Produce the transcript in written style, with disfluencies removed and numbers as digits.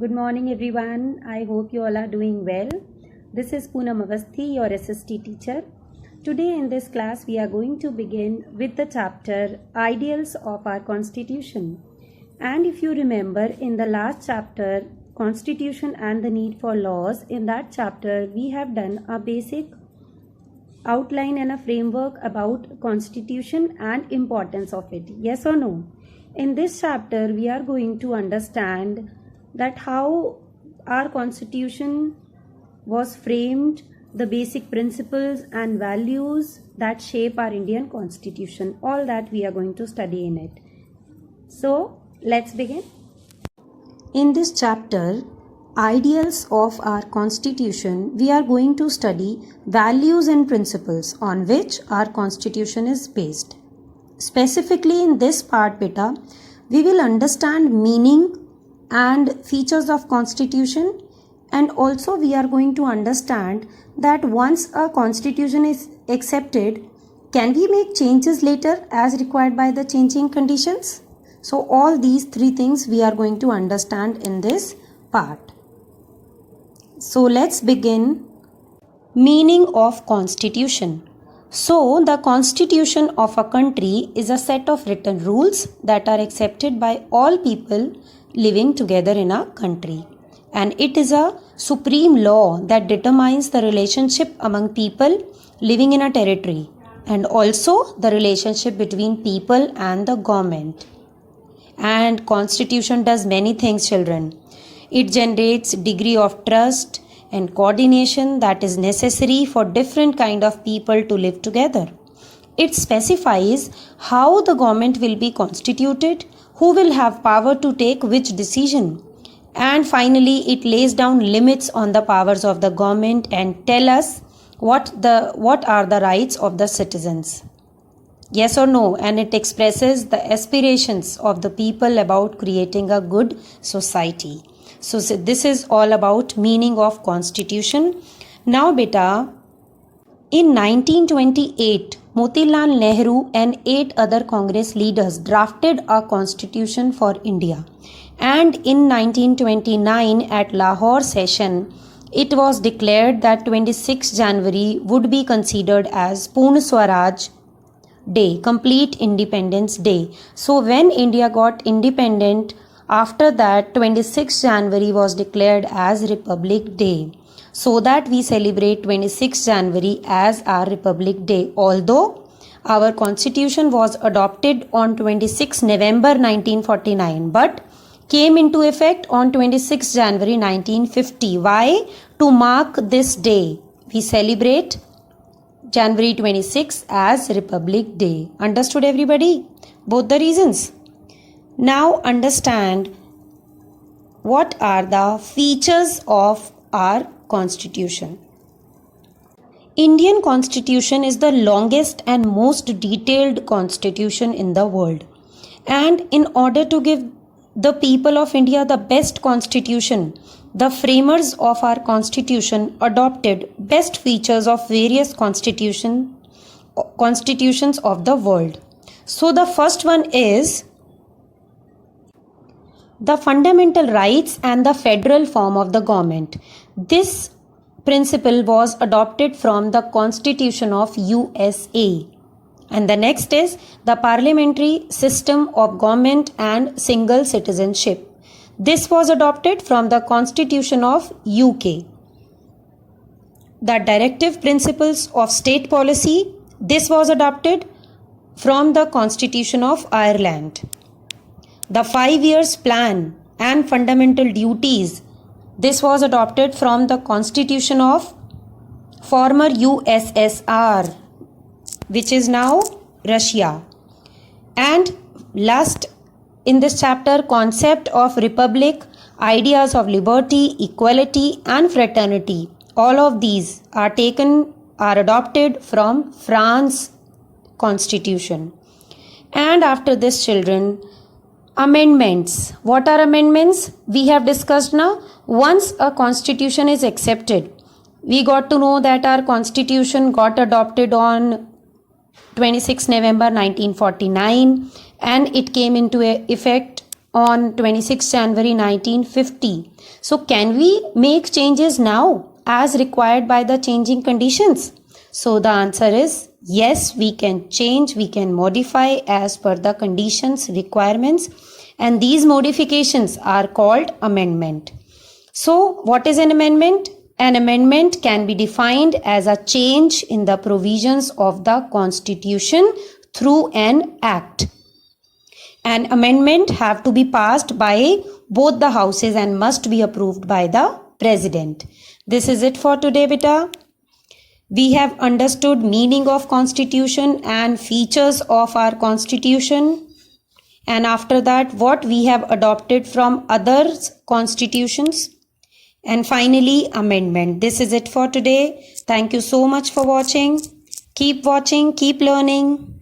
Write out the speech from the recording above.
Good morning everyone. I hope you all are doing well. This is Poonam Avasthi, your SST teacher. Today in this class we are going to begin with the chapter Ideals of our Constitution. And if you remember in the last chapter, Constitution and the Need for Laws, in that chapter we have done a basic outline and a framework about Constitution and importance of it. Yes or no? In this chapter we are going to understand that how our Constitution was framed, the basic principles and values that shape our Indian Constitution. All that we are going to study in it. So let's begin. In this chapter, Ideals of our Constitution, we are going to study values and principles on which our Constitution is based. Specifically in this part, beta, we will understand meaning and features of Constitution, and also we are going to understand that once a Constitution is accepted, can we make changes later as required by the changing conditions? So all these three things we are going to understand in this part. So let's begin. Meaning of Constitution. So the Constitution of a country is a set of written rules that are accepted by all people living together in a country, and it is a supreme law that determines the relationship among people living in a territory and also the relationship between people and the government. And Constitution does many things, children. It generates degree of trust and coordination that is necessary for different kind of people to live together. It specifies how the government will be constituted, who will have power to take which decision, and finally it lays down limits on the powers of the government and tell us what are the rights of the citizens. Yes or no? And it expresses the aspirations of the people about creating a good society. So this is all about meaning of Constitution. Now beta, in 1928, Motilal Nehru and 8 other Congress leaders drafted a constitution for India. And in 1929 at Lahore session, it was declared that 26 January would be considered as Purna Swaraj Day, complete Independence Day. So when India got independent, after that 26 January was declared as Republic Day, so that we celebrate 26 January as our Republic Day. Although our Constitution was adopted on 26 November 1949 but came into effect on 26 January 1950. Why? To mark this day, we celebrate January 26 as Republic Day. Understood everybody? Both the reasons. Now understand what are the features of our Constitution. Indian Constitution is the longest and most detailed constitution in the world. And in order to give the people of India the best constitution, the framers of our Constitution adopted best features of various constitutions of the world. So the first one is the fundamental rights and the federal form of the government. This principle was adopted from the Constitution of USA. And the next is the parliamentary system of government and single citizenship. This was adopted from the Constitution of UK. The directive principles of state policy, this was adopted from the Constitution of Ireland. The 5 years plan and fundamental duties, this was adopted from the Constitution of former USSR, which is now Russia. And last in this chapter, concept of republic, ideas of liberty, equality and fraternity, all of these are adopted from France Constitution. And after this, children, amendments. What are amendments? We have discussed now. Once a constitution is accepted, we got to know that our constitution got adopted on 26 November 1949 and it came into effect on 26 January 1950. So can we make changes now as required by the changing conditions? So the answer is yes, we can change, we can modify as per the conditions, requirements, and these modifications are called amendment. So what is an amendment? An amendment can be defined as a change in the provisions of the Constitution through an act. An amendment have to be passed by both the houses and must be approved by the president. This is it for today, beta. We have understood meaning of constitution and features of our constitution. And after that, what we have adopted from other constitutions. And finally, amendment. This is it for today. Thank you so much for watching. Keep watching, keep learning.